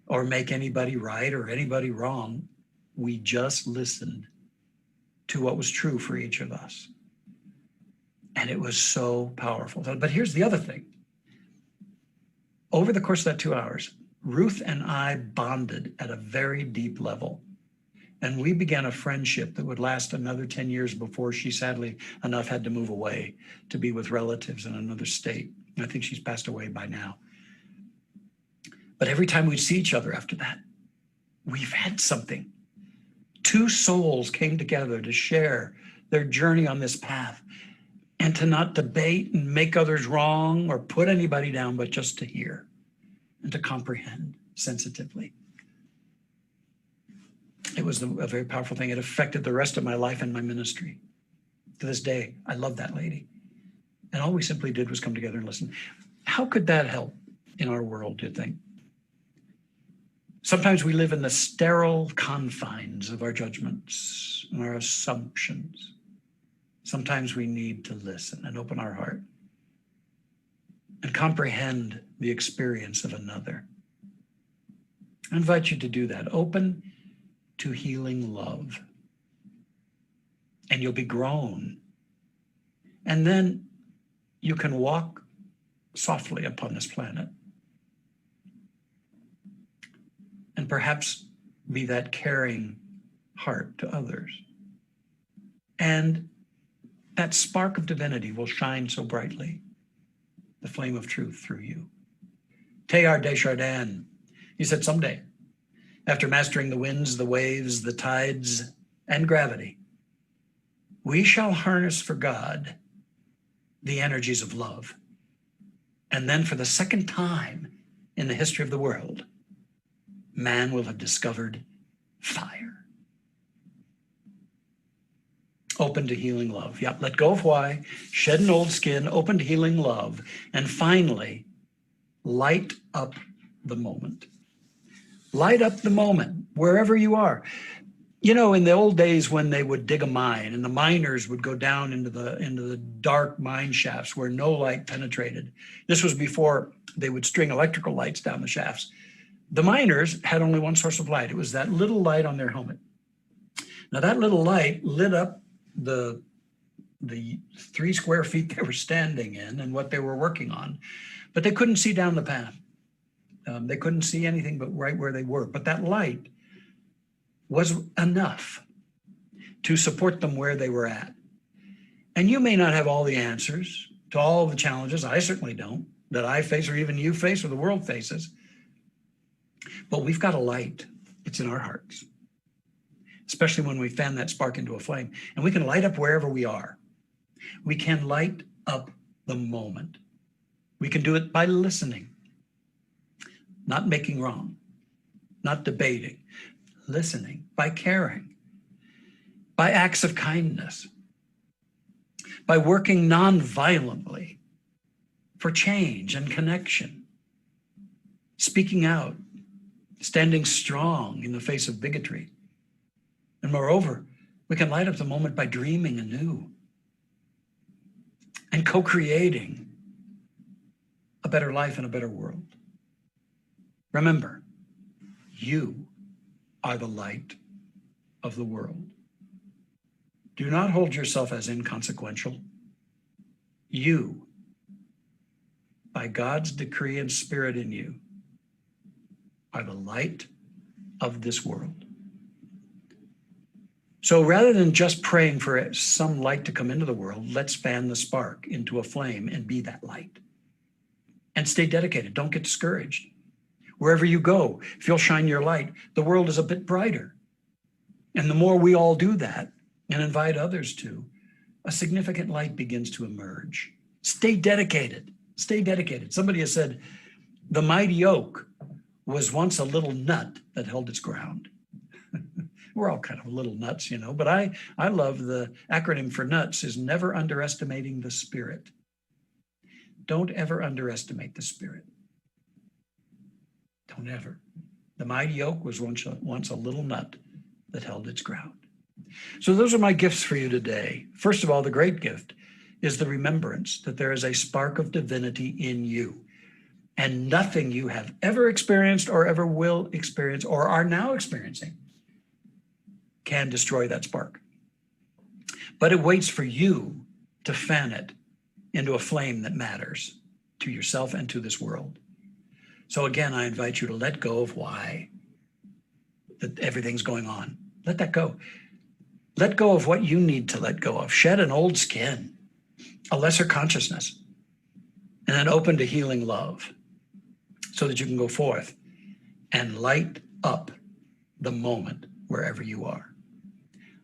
or make anybody right or anybody wrong. We just listened to what was true for each of us. And it was so powerful. But here's the other thing. Over the course of that 2 hours, Ruth and I bonded at a very deep level. And we began a friendship that would last another 10 years before she sadly enough had to move away to be with relatives in another state. I think she's passed away by now. But every time we'd see each other after that, we've had something. Two souls came together to share their journey on this path and to not debate and make others wrong or put anybody down, but just to hear and to comprehend sensitively. It was a very powerful thing. It affected the rest of my life and my ministry. To this day, I love that lady. And all we simply did was come together and listen. How could that help in our world, do you think? Sometimes we live in the sterile confines of our judgments and our assumptions. Sometimes we need to listen and open our heart and comprehend the experience of another. I invite you to do that. Open to healing love. And you'll be grown. And then you can walk softly upon this planet and perhaps be that caring heart to others. And that spark of divinity will shine so brightly, the flame of truth through you. Teilhard de Chardin, he said, someday, after mastering the winds, the waves, the tides, and gravity, we shall harness for God the energies of love. And then for the second time in the history of the world, man will have discovered fire. Open to healing love. Yep, let go of why, shed an old skin, open to healing love, and finally, light up the moment. Light up the moment, wherever you are. You know, in the old days when they would dig a mine and the miners would go down into the dark mine shafts where no light penetrated. This was before they would string electrical lights down the shafts. The miners had only one source of light. It was that little light on their helmet. Now that little light lit up the 3 square feet they were standing in and what they were working on, but they couldn't see down the path. They couldn't see anything but right where they were. But that light was enough to support them where they were at. And you may not have all the answers to all the challenges, I certainly don't, that I face or even you face or the world faces. But we've got a light. It's in our hearts, especially when we fan that spark into a flame. And we can light up wherever we are. We can light up the moment. We can do it by listening, not making wrong, not debating, listening, by caring, by acts of kindness, by working non-violently for change and connection, speaking out, standing strong in the face of bigotry. And moreover, we can light up the moment by dreaming anew and co-creating a better life and a better world. Remember, you are the light of the world. Do not hold yourself as inconsequential. You, by God's decree and spirit in you, are the light of this world. So rather than just praying for some light to come into the world, let's fan the spark into a flame and be that light. And stay dedicated. Don't get discouraged. Wherever you go, if you'll shine your light, the world is a bit brighter. And the more we all do that and invite others to, a significant light begins to emerge. Stay dedicated. Stay dedicated. Somebody has said, the mighty oak was once a little nut that held its ground. We're all kind of little nuts, you know, but I love the acronym for nuts is never underestimating the spirit. Don't ever underestimate the spirit. Don't ever. The mighty oak was once a little nut that held its ground. So those are my gifts for you today. First of all, the great gift is the remembrance that there is a spark of divinity in you. And nothing you have ever experienced or ever will experience or are now experiencing can destroy that spark. But it waits for you to fan it into a flame that matters to yourself and to this world. So again, I invite you to let go of why that everything's going on. Let that go. Let go of what you need to let go of. Shed an old skin, a lesser consciousness, and then open to healing love so that you can go forth and light up the moment wherever you are.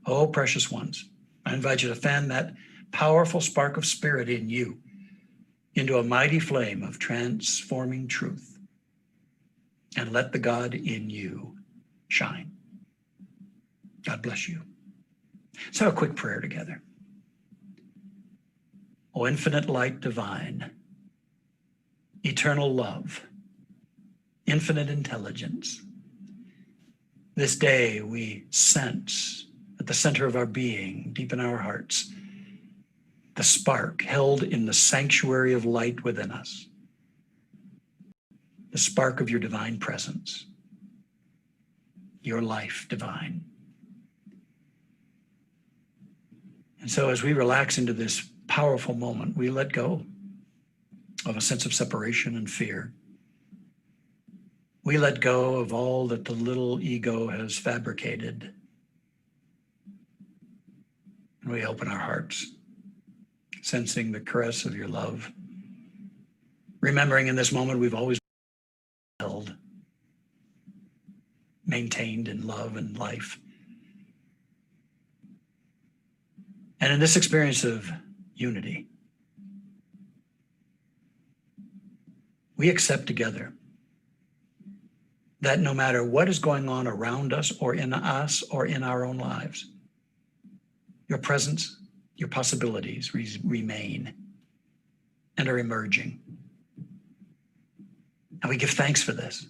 Oh, precious ones, I invite you to fan that powerful spark of spirit in you into a mighty flame of transforming truth, and let the God in you shine. God bless you. Let's have a quick prayer together. O infinite light divine, eternal love, infinite intelligence, this day we sense at the center of our being, deep in our hearts, the spark held in the sanctuary of light within us, the spark of your divine presence, your life divine. And so as we relax into this powerful moment, we let go of a sense of separation and fear. We let go of all that the little ego has fabricated. And we open our hearts, sensing the caress of your love, remembering in this moment we've always been held, maintained in love and life. And in this experience of unity, we accept together that no matter what is going on around us or in our own lives, your presence, your possibilities remain and are emerging. And we give thanks for this.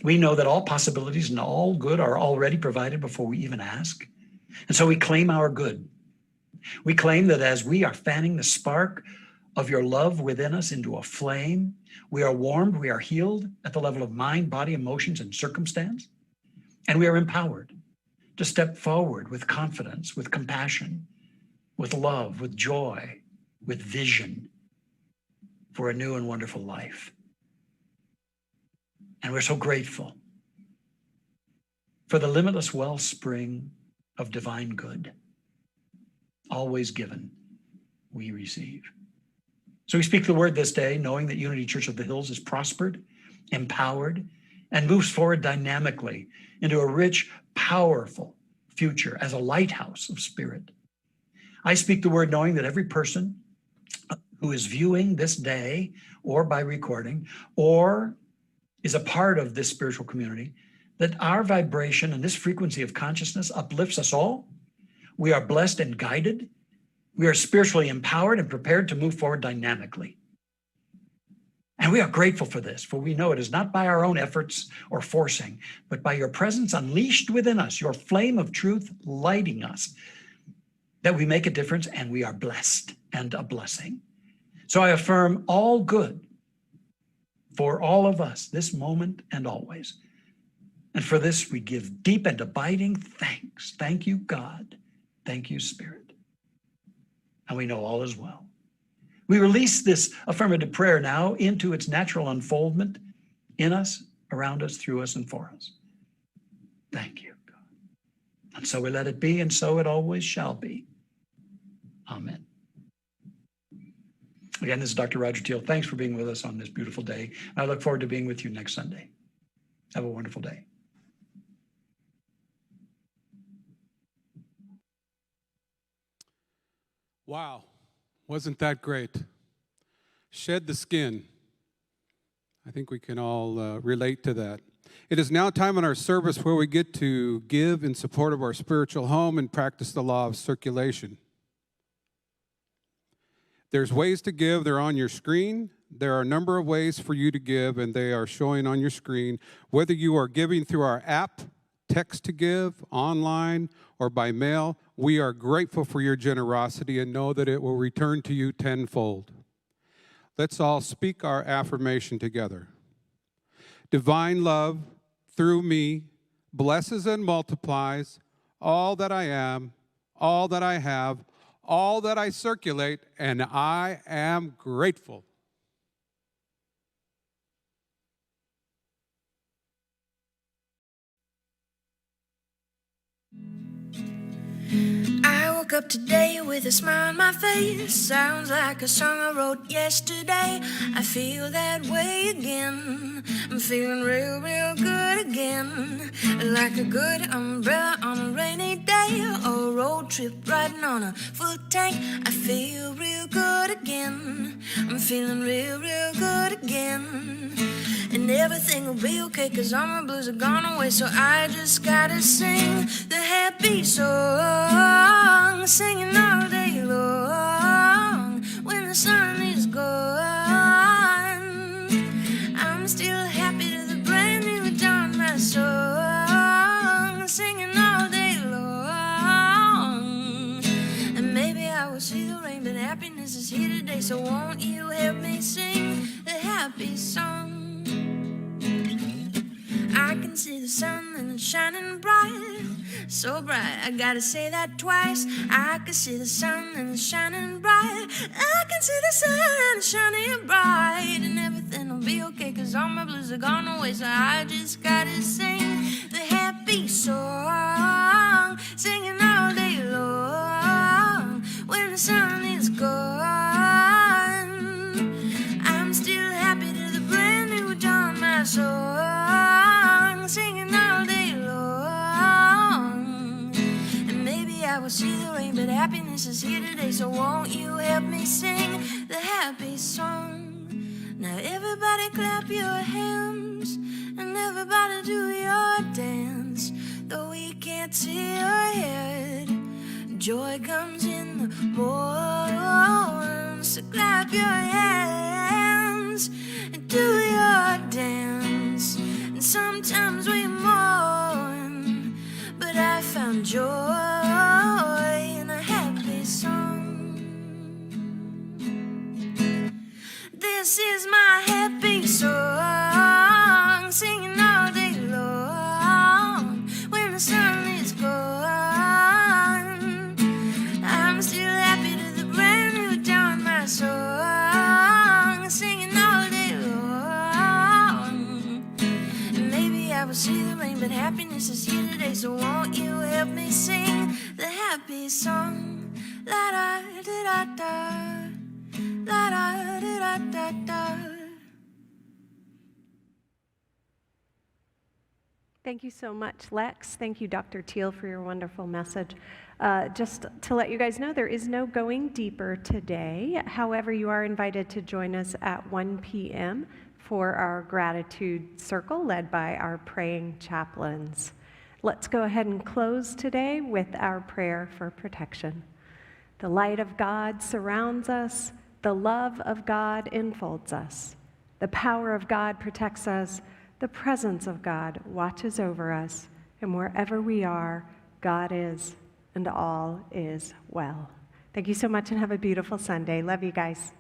We know that all possibilities and all good are already provided before we even ask. And so we claim our good. We claim that as we are fanning the spark of your love within us into a flame, we are warmed, we are healed at the level of mind, body, emotions, and circumstance. And we are empowered to step forward with confidence, with compassion, with love, with joy, with vision for a new and wonderful life. And we're so grateful for the limitless wellspring of divine good. Always given, we receive. So we speak the word this day, knowing that Unity Church of the Hills is prospered, empowered, and moves forward dynamically into a rich, powerful future as a lighthouse of spirit. I speak the word knowing that every person who is viewing this day or by recording or is a part of this spiritual community, that our vibration and this frequency of consciousness uplifts us all. We are blessed and guided. We are spiritually empowered and prepared to move forward dynamically. And we are grateful for this, for we know it is not by our own efforts or forcing, but by your presence unleashed within us, your flame of truth lighting us, that we make a difference and we are blessed and a blessing. So I affirm all good for all of us this moment and always. And for this, we give deep and abiding thanks. Thank you, God. Thank you, Spirit. And we know all is well. We release this affirmative prayer now into its natural unfoldment in us, around us, through us, and for us. Thank you, God. And so we let it be, and so it always shall be. Amen. Again, this is Dr. Roger Teal. Thanks for being with us on this beautiful day. I look forward to being with you next Sunday. Have a wonderful day. Wow, wasn't that great? Shed the skin. I think we can all relate to that. It is now time in our service where we get to give in support of our spiritual home and practice the law of circulation. There's ways to give. They're on your screen. There are a number of ways for you to give, and they are showing on your screen. Whether you are giving through our app, text to give, online, or by mail, we are grateful for your generosity and know that it will return to you tenfold. Let's all speak our affirmation together. Divine love, through me, blesses and multiplies all that I am, all that I have, all that I circulate, and I am grateful. I woke up today with a smile on my face. Sounds like a song I wrote yesterday. I feel that way again. I'm feeling real, real good again. Like a good umbrella on a rainy day, or a road trip riding on a full tank. I feel real good again. I'm feeling real, real good again. And everything will be okay, 'cause all my blues are gone away. So I just gotta sing the happy song, singing all day long. When the sun is gone, I'm still happy to the brand new dawn. My song, singing all day long. And maybe I will see the rain, but happiness is here today. So won't you help me sing the happy song? I can see the sun and it's shining bright, so bright, I gotta say that twice. I can see the sun and it's shining bright. I can see the sun shining bright. And everything will be okay, 'cause all my blues are gone away. So I just gotta sing the happy song, singing all day long. When the sun is gone, I'm still happy to the brand new dawn. My song, singing all day long. And maybe I will see the rain, but happiness is here today. So won't you help me sing the happy song? Now everybody clap your hands, and everybody do your dance. Though we can't see your head, joy comes in the morning. So clap your hands and do your dance. And sometimes we mourn, but I found joy in a happy song. This is my happy song, singing all day long. When the sun is gone, I'm still happy to the brand new dawn. My song, singing all day long. And maybe I will see the rain, but happiness is here today. So won't you help me sing the happy song? La da da da da, la da da da da. Thank you so much, Lex. Thank you, Dr. Teal, for your wonderful message. Just to let you guys know, there is no going deeper today. However, you are invited to join us at 1 p.m. for our gratitude circle led by our praying chaplains. Let's go ahead and close today with our prayer for protection. The light of God surrounds us. The love of God enfolds us. The power of God protects us. The presence of God watches over us. And wherever we are, God is, and all is well. Thank you so much and have a beautiful Sunday. Love you guys.